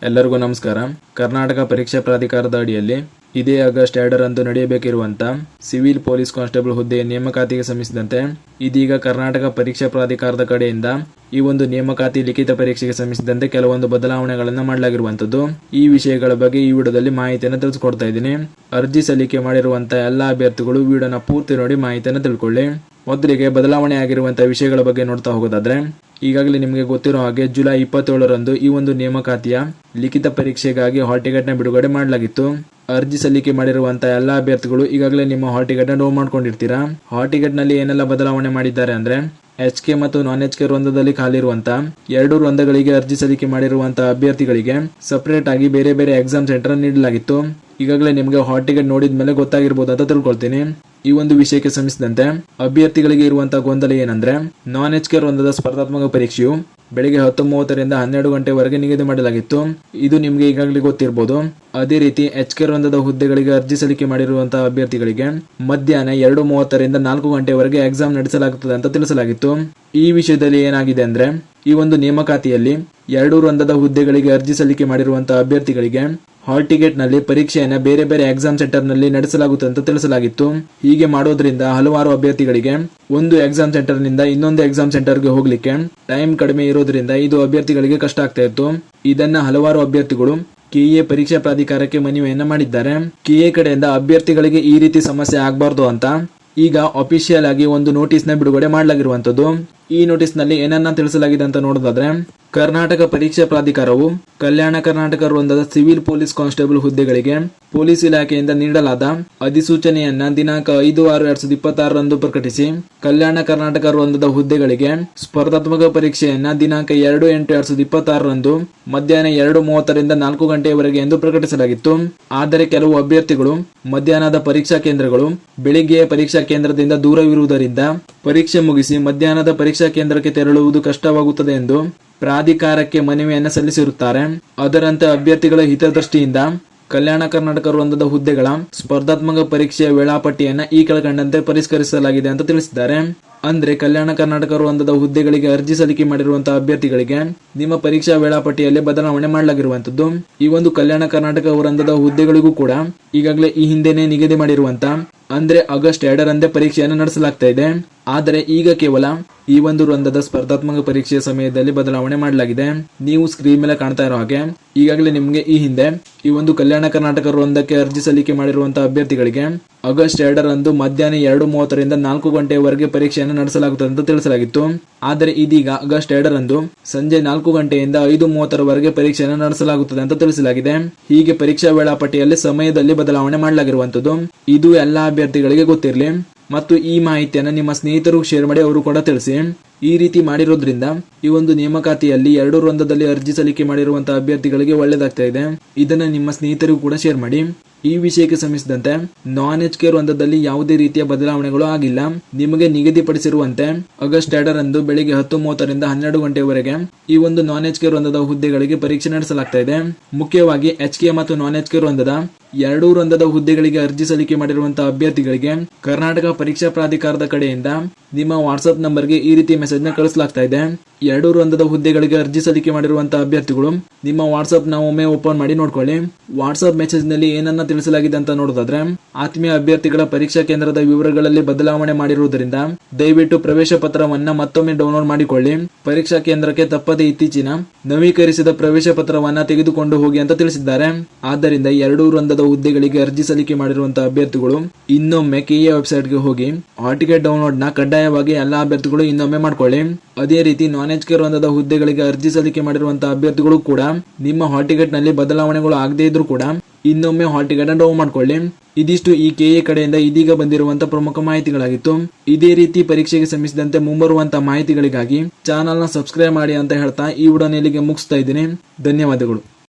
ಎಲ್ಲರಿಗೂ ನಮಸ್ಕಾರ. ಕರ್ನಾಟಕ ಪರೀಕ್ಷಾ ಪ್ರಾಧಿಕಾರದ ಅಡಿಯಲ್ಲಿ ಇದೇ ಆಗಸ್ಟ್ 2ರಂದು ನಡೆಯಬೇಕಿರುವಂಥ ಸಿವಿಲ್ ಪೊಲೀಸ್ ಕಾನ್ಸ್ಟೇಬಲ್ ಹುದ್ದೆಯ ನೇಮಕಾತಿಗೆ ಸಂಬಂಧಿಸಿದಂತೆ ಇದೀಗ ಕರ್ನಾಟಕ ಪರೀಕ್ಷಾ ಪ್ರಾಧಿಕಾರದ ಕಡೆಯಿಂದ ಈ ಒಂದು ನೇಮಕಾತಿ ಲಿಖಿತ ಪರೀಕ್ಷೆಗೆ ಸಂಬಂಧಿಸಿದಂತೆ ಕೆಲವೊಂದು ಬದಲಾವಣೆಗಳನ್ನು ಮಾಡಲಾಗಿರುವಂಥದ್ದು. ಈ ವಿಷಯಗಳ ಬಗ್ಗೆ ಈ ವಿಡಿಯೋದಲ್ಲಿ ಮಾಹಿತಿಯನ್ನು ತಿಳಿಸ್ಕೊಡ್ತಾ ಇದ್ದೀನಿ. ಅರ್ಜಿ ಸಲ್ಲಿಕೆ ಮಾಡಿರುವಂತಹ ಎಲ್ಲ ಅಭ್ಯರ್ಥಿಗಳು ವಿಡಿಯೋನ ಪೂರ್ತಿ ನೋಡಿ ಮಾಹಿತಿಯನ್ನು ತಿಳ್ಕೊಳ್ಳಿ. ಮೊದಲಿಗೆ ಬದಲಾವಣೆ ಆಗಿರುವಂತಹ ವಿಷಯಗಳ ಬಗ್ಗೆ ನೋಡ್ತಾ ಹೋಗೋದಾದ್ರೆ, ಈಗಾಗಲೇ ನಿಮಗೆ ಗೊತ್ತಿರೋ ಹಾಗೆ ಜುಲೈ 27ರಂದು ಈ ಒಂದು ನೇಮಕಾತಿಯ ಲಿಖಿತ ಪರೀಕ್ಷೆಗಾಗಿ ಹಾಲ್ ಟಿಕೆಟ್ ನ ಬಿಡುಗಡೆ ಮಾಡಲಾಗಿತ್ತು. ಅರ್ಜಿ ಸಲ್ಲಿಕೆ ಮಾಡಿರುವಂತಹ ಎಲ್ಲ ಅಭ್ಯರ್ಥಿಗಳು ಈಗಾಗಲೇ ನಿಮ್ಮ ಹಾಲ್ ಟಿಕೆಟ್ ನ ಡೌನ್ ಮಾಡ್ಕೊಂಡಿರ್ತೀರಾ. ಹಾಲ್ ಟಿಕೆಟ್ ನಲ್ಲಿ ಏನೆಲ್ಲ ಬದಲಾವಣೆ ಮಾಡಿದ್ದಾರೆ ಅಂದ್ರೆ, HK ಮತ್ತು ನಾನ್ HK ವೃಂದದಲ್ಲಿ ಖಾಲಿರುವಂತಹ 2 ವೃಂದಗಳಿಗೆ ಅರ್ಜಿ ಸಲ್ಲಿಕೆ ಮಾಡಿರುವಂತಹ ಅಭ್ಯರ್ಥಿಗಳಿಗೆ ಸಪರೇಟ್ ಆಗಿ ಬೇರೆ ಬೇರೆ ಎಕ್ಸಾಮ್ ಸೆಂಟರ್ ನೀಡಲಾಗಿತ್ತು. ಈಗಾಗಲೇ ನಿಮಗೆ ಹಾಲ್ ಟಿಕೆಟ್ ನೋಡಿದ ಮೇಲೆ ಗೊತ್ತಾಗಿರ್ಬೋದು ಅಂತ ತಿಳ್ಕೊಳ್ತೀನಿ. ಈ ಒಂದು ವಿಷಯಕ್ಕೆ ಸಂಬಂಧಿಸಿದಂತೆ ಅಭ್ಯರ್ಥಿಗಳಿಗೆ ಇರುವಂತಹ ಗೊಂದಲ ಏನಂದ್ರೆ, ನಾನ್ HK ವೃಂದದ ಸ್ಪರ್ಧಾತ್ಮಕ ಪರೀಕ್ಷೆಯು ಬೆಳಿಗ್ಗೆ 10:30ರಿಂದ 12 ಗಂಟೆವರೆಗೆ ನಿಗದಿ ಮಾಡಲಾಗಿತ್ತು. ಇದು ನಿಮಗೆ ಈಗಾಗಲೇ ಗೊತ್ತಿರಬಹುದು. ಅದೇ ರೀತಿ HK ವೃಂದದ ಹುದ್ದೆಗಳಿಗೆ ಅರ್ಜಿ ಸಲ್ಲಿಕೆ ಮಾಡಿರುವಂತಹ ಅಭ್ಯರ್ಥಿಗಳಿಗೆ ಮಧ್ಯಾಹ್ನ 2:30ರಿಂದ 4 ಗಂಟೆವರೆಗೆ ಎಕ್ಸಾಮ್ ನಡೆಸಲಾಗುತ್ತದೆ ಅಂತ ತಿಳಿಸಲಾಗಿತ್ತು. ಈ ವಿಷಯದಲ್ಲಿ ಏನಾಗಿದೆ ಅಂದ್ರೆ, ಈ ಒಂದು ನೇಮಕಾತಿಯಲ್ಲಿ 2 ವೃಂದದ ಹುದ್ದೆಗಳಿಗೆ ಅರ್ಜಿ ಸಲ್ಲಿಕೆ ಮಾಡಿರುವಂತಹ ಅಭ್ಯರ್ಥಿಗಳಿಗೆ ಹಾಲ್ ಟಿಕೆಟ್ ನಲ್ಲಿ ಪರೀಕ್ಷೆಯನ್ನ ಬೇರೆ ಬೇರೆ ಎಕ್ಸಾಮ್ ಸೆಂಟರ್ ನಲ್ಲಿ ನಡೆಸಲಾಗುತ್ತದೆ ಅಂತ ತಿಳಿಸಲಾಗಿತ್ತು. ಹೀಗೆ ಮಾಡೋದ್ರಿಂದ ಹಲವಾರು ಅಭ್ಯರ್ಥಿಗಳಿಗೆ ಒಂದು ಎಕ್ಸಾಮ್ ಸೆಂಟರ್ ನಿಂದ ಇನ್ನೊಂದು ಎಕ್ಸಾಮ್ ಸೆಂಟರ್ಗೆ ಹೋಗ್ಲಿಕ್ಕೆ ಟೈಮ್ ಕಡಿಮೆ ಇರೋದ್ರಿಂದ ಇದು ಅಭ್ಯರ್ಥಿಗಳಿಗೆ ಕಷ್ಟ ಆಗ್ತಾ ಇತ್ತು. ಇದನ್ನ ಹಲವಾರು ಅಭ್ಯರ್ಥಿಗಳು KA ಪರೀಕ್ಷಾ ಪ್ರಾಧಿಕಾರಕ್ಕೆ ಮನವಿಯನ್ನ ಮಾಡಿದ್ದಾರೆ. KA ಕಡೆಯಿಂದ ಅಭ್ಯರ್ಥಿಗಳಿಗೆ ಈ ರೀತಿ ಸಮಸ್ಯೆ ಆಗಬಾರ್ದು ಅಂತ ಈಗ ಅಫಿಷಿಯಲ್ ಆಗಿ ಒಂದು ನೋಟಿಸ್ ನ ಬಿಡುಗಡೆ ಮಾಡಲಾಗಿರುವಂತದ್ದು. ಈ ನೋಟಿಸ್ ನಲ್ಲಿ ಏನನ್ನ ತಿಳಿಸಲಾಗಿದೆ ಅಂತ ನೋಡೋದಾದ್ರೆ, ಕರ್ನಾಟಕ ಪರೀಕ್ಷಾ ಪ್ರಾಧಿಕಾರವು Kalyana Karnataka ವೃಂದದ civil police constable ಹುದ್ದೆಗಳಿಗೆ ಪೊಲೀಸ್ ಇಲಾಖೆಯಿಂದ ನೀಡಲಾದ ಅಧಿಸೂಚನೆಯನ್ನ ದಿನಾಂಕ 5/6/2026ರಂದು ಪ್ರಕಟಿಸಿ, ಕಲ್ಯಾಣ ಕರ್ನಾಟಕ ವೃಂದದ ಹುದ್ದೆಗಳಿಗೆ ಸ್ಪರ್ಧಾತ್ಮಕ ಪರೀಕ್ಷೆಯನ್ನ ದಿನಾಂಕ 2/8/2026ರಂದು ಮಧ್ಯಾಹ್ನ 2:30ರಿಂದ 4 ಗಂಟೆಯವರೆಗೆ ಎಂದು ಪ್ರಕಟಿಸಲಾಗಿತ್ತು. ಆದರೆ ಕೆಲವು ಅಭ್ಯರ್ಥಿಗಳು ಮಧ್ಯಾಹ್ನದ ಪರೀಕ್ಷಾ ಕೇಂದ್ರಗಳು ಬೆಳಿಗ್ಗೆಯ ಪರೀಕ್ಷಾ ಕೇಂದ್ರದಿಂದ ದೂರವಿರುವುದರಿಂದ ಪರೀಕ್ಷೆ ಮುಗಿಸಿ ಮಧ್ಯಾಹ್ನದ ಪರೀಕ್ಷಾ ಕೇಂದ್ರಕ್ಕೆ ತೆರಳುವುದು ಕಷ್ಟವಾಗುತ್ತದೆ ಎಂದು ಪ್ರಾಧಿಕಾರಕ್ಕೆ ಮನವಿಯನ್ನು ಸಲ್ಲಿಸಿರುತ್ತಾರೆ. ಅದರಂತೆ ಅಭ್ಯರ್ಥಿಗಳ ಹಿತದೃಷ್ಟಿಯಿಂದ ಕಲ್ಯಾಣ ಕರ್ನಾಟಕ ವೃಂದದ ಹುದ್ದೆಗಳ ಸ್ಪರ್ಧಾತ್ಮಕ ಪರೀಕ್ಷೆಯ ವೇಳಾಪಟ್ಟಿಯನ್ನ ಈ ಕೆಳಕಂಡಂತೆ ಪರಿಷ್ಕರಿಸಲಾಗಿದೆ ಅಂತ ತಿಳಿಸಿದ್ದಾರೆ. ಅಂದ್ರೆ ಕಲ್ಯಾಣ ಕರ್ನಾಟಕ ವೃಂದದ ಹುದ್ದೆಗಳಿಗೆ ಅರ್ಜಿ ಸಲ್ಲಿಕೆ ಮಾಡಿರುವಂತಹ ಅಭ್ಯರ್ಥಿಗಳಿಗೆ ನಿಮ್ಮ ಪರೀಕ್ಷಾ ವೇಳಾಪಟ್ಟಿಯಲ್ಲಿ ಬದಲಾವಣೆ ಮಾಡಲಾಗಿರುವಂತದ್ದು. ಈ ಒಂದು ಕಲ್ಯಾಣ ಕರ್ನಾಟಕ ವೃಂದದ ಹುದ್ದೆಗಳಿಗೂ ಕೂಡ ಈಗಾಗಲೇ ಈ ಹಿಂದೆನೆ ನಿಗದಿ ಮಾಡಿರುವಂತ ಅಂದ್ರೆ ಆಗಸ್ಟ್ 2ರಂದೇ ಪರೀಕ್ಷೆಯನ್ನು ನಡೆಸಲಾಗ್ತಾ ಇದೆ. ಆದರೆ ಈಗ ಕೇವಲ ಈ ಒಂದು ವೃಂದದ ಸ್ಪರ್ಧಾತ್ಮಕ ಪರೀಕ್ಷೆಯ ಸಮಯದಲ್ಲಿ ಬದಲಾವಣೆ ಮಾಡಲಾಗಿದೆ. ನೀವು ಸ್ಕ್ರೀನ್ ಮೇಲೆ ಕಾಣ್ತಾ ಇರೋ ಹಾಗೆ ಈಗಾಗಲೇ ನಿಮಗೆ ಈ ಹಿಂದೆ ಈ ಒಂದು ಕಲ್ಯಾಣ ಕರ್ನಾಟಕ ವೃಂದಕ್ಕೆ ಅರ್ಜಿ ಸಲ್ಲಿಕೆ ಮಾಡಿರುವಂತಹ ಅಭ್ಯರ್ಥಿಗಳಿಗೆ ಆಗಸ್ಟ್ 2ರಂದು ಮಧ್ಯಾಹ್ನ 2:30ರಿಂದ 4 ಗಂಟೆಯವರೆಗೆ ಪರೀಕ್ಷೆಯನ್ನು ನಡೆಸಲಾಗುತ್ತದೆ ಅಂತ ತಿಳಿಸಲಾಗಿತ್ತು. ಆದರೆ ಇದೀಗ ಆಗಸ್ಟ್ 2ರಂದು ಸಂಜೆ 4 ಗಂಟೆಯಿಂದ 5:30ರವರೆಗೆ ಪರೀಕ್ಷೆಯನ್ನು ನಡೆಸಲಾಗುತ್ತದೆ ಅಂತ ತಿಳಿಸಲಾಗಿದೆ. ಹೀಗೆ ಪರೀಕ್ಷಾ ವೇಳಾಪಟ್ಟಿಯಲ್ಲಿ ಸಮಯದಲ್ಲಿ ಬದಲಾವಣೆ ಮಾಡಲಾಗಿರುವಂತದ್ದು. ಇದು ಎಲ್ಲಾ ಅಭ್ಯರ್ಥಿಗಳಿಗೆ ಗೊತ್ತಿರಲಿ ಮತ್ತು ಈ ಮಾಹಿತಿಯನ್ನು ನಿಮ್ಮ ಸ್ನೇಹಿತರು ಶೇರ್ ಮಾಡಿ ಅವರು ಕೂಡ ತಿಳಿಸಿ. ಈ ರೀತಿ ಮಾಡಿರೋದ್ರಿಂದ ಈ ಒಂದು ನೇಮಕಾತಿಯಲ್ಲಿ 2 ವೃಂದದಲ್ಲಿ ಅರ್ಜಿ ಸಲ್ಲಿಕೆ ಮಾಡಿರುವಂತಹ ಅಭ್ಯರ್ಥಿಗಳಿಗೆ ಒಳ್ಳೆದಾಗ್ತಾ ಇದೆ. ಇದನ್ನ ನಿಮ್ಮ ಸ್ನೇಹಿತರಿಗೂ ಕೂಡ ಶೇರ್ ಮಾಡಿ. ಈ ವಿಷಯಕ್ಕೆ ಸಂಬಂಧಿಸಿದಂತೆ ನಾನ್ HK ವೃಂದದಲ್ಲಿ ಯಾವುದೇ ರೀತಿಯ ಬದಲಾವಣೆಗಳು ಆಗಿಲ್ಲ. ನಿಮಗೆ ನಿಗದಿಪಡಿಸಿರುವಂತೆ ಆಗಸ್ಟ್ 2ರಂದು ಬೆಳಿಗ್ಗೆ 10:30ರಿಂದ 12 ಗಂಟೆವರೆಗೆ ಈ ಒಂದು ನಾನ್ HK ವೃಂದದ ಹುದ್ದೆಗಳಿಗೆ ಪರೀಕ್ಷೆ ನಡೆಸಲಾಗ್ತಾ ಇದೆ. ಮುಖ್ಯವಾಗಿ HK ಮತ್ತು ನಾನ್ HK ವೃಂದದ 2 ವೃಂದದ ಹುದ್ದೆಗಳಿಗೆ ಅರ್ಜಿ ಸಲ್ಲಿಕೆ ಮಾಡಿರುವಂತಹ ಅಭ್ಯರ್ಥಿಗಳಿಗೆ ಕರ್ನಾಟಕ ಪರೀಕ್ಷಾ ಪ್ರಾಧಿಕಾರದ ಕಡೆಯಿಂದ ನಿಮ್ಮ ವಾಟ್ಸ್ಆಪ್ ನಂಬರ್ಗೆ ಈ ರೀತಿ ಮೆಸೇಜ್ ನ ಕಳಿಸಲಾಗ್ತಾ ಇದೆ. 2 ವೃಂದದ ಹುದ್ದೆಗಳಿಗೆ ಅರ್ಜಿ ಸಲ್ಲಿಕೆ ಮಾಡಿರುವಂತಹ ಅಭ್ಯರ್ಥಿಗಳು ನಿಮ್ಮ ವಾಟ್ಸ್ಆಪ್ ನ ಒಮ್ಮೆ ಓಪನ್ ಮಾಡಿ ನೋಡ್ಕೊಳ್ಳಿ. ವಾಟ್ಸ್ಆಪ್ ಮೆಸೇಜ್ ನಲ್ಲಿ ಏನನ್ನ ತಿಳಿಸಲಾಗಿದೆ ಅಂತ ನೋಡೋದಾದ್ರೆ, ಆತ್ಮೀಯ ಅಭ್ಯರ್ಥಿಗಳ ಪರೀಕ್ಷಾ ಕೇಂದ್ರದ ವಿವರಗಳಲ್ಲಿ ಬದಲಾವಣೆ ಮಾಡಿರುವುದರಿಂದ ದಯವಿಟ್ಟು ಪ್ರವೇಶ ಪತ್ರವನ್ನ ಮತ್ತೊಮ್ಮೆ ಡೌನ್ಲೋಡ್ ಮಾಡಿಕೊಳ್ಳಿ. ಪರೀಕ್ಷಾ ಕೇಂದ್ರಕ್ಕೆ ತಪ್ಪದೆ ಇತ್ತೀಚಿನ ನವೀಕರಿಸಿದ ಪ್ರವೇಶ ಪತ್ರವನ್ನ ತೆಗೆದುಕೊಂಡು ಹೋಗಿ ಅಂತ ತಿಳಿಸಿದ್ದಾರೆ. ಆದ್ದರಿಂದ 2 ವೃಂದದ ಹುದ್ದೆಗಳಿಗೆ ಅರ್ಜಿ ಸಲ್ಲಿಕೆ ಮಾಡಿರುವಂತಹ ಅಭ್ಯರ್ಥಿಗಳು ಇನ್ನೊಮ್ಮೆ KA ವೆಬ್ಸೈಟ್ಗೆ ಹೋಗಿ ಹಾಲ್ ಟಿಕೆಟ್ ಡೌನ್ಲೋಡ್ ನ ಕಡ್ಡಾಯವಾಗಿ ಎಲ್ಲಾ ಅಭ್ಯರ್ಥಿಗಳು ಇನ್ನೊಮ್ಮೆ ಮಾಡ್ಕೊಳ್ಳಿ. ಅದೇ ರೀತಿ ನಾನ್ HK ವೃಂದದ ಹುದ್ದೆಗಳಿಗೆ ಅರ್ಜಿ ಸಲ್ಲಿಕೆ ಮಾಡಿರುವಂತಹ ಅಭ್ಯರ್ಥಿಗಳು ಕೂಡ ನಿಮ್ಮ ಹಾಲ್ ಟಿಕೆಟ್ ನಲ್ಲಿ ಬದಲಾವಣೆಗಳು ಆಗದೇ ಇದ್ರೂ ಕೂಡ ಇನ್ನೊಮ್ಮೆ ಹಾಲ್ ಟಿಕೆಟ್ ಡೌನ್ ಮಾಡ್ಕೊಳ್ಳಿ. ಇದಿಷ್ಟು ಈ KA ಕಡೆಯಿಂದ ಇದೀಗ ಬಂದಿರುವಂತಹ ಪ್ರಮುಖ ಮಾಹಿತಿಗಳಾಗಿತ್ತು. ಇದೇ ರೀತಿ ಪರೀಕ್ಷೆಗೆ ಸಂಬಂಧಿಸಿದಂತೆ ಮುಂಬರುವಂತಹ ಮಾಹಿತಿಗಳಿಗಾಗಿ ಚಾನೆಲ್ ನ ಸಬ್ಸ್ಕ್ರೈಬ್ ಮಾಡಿ ಅಂತ ಹೇಳ್ತಾ ಈ ವಿಡಿಯೋನ ಇಲ್ಲಿಗೆ ಮುಗಿಸ್ತಾ ಇದ್ದೀನಿ. ಧನ್ಯವಾದಗಳು.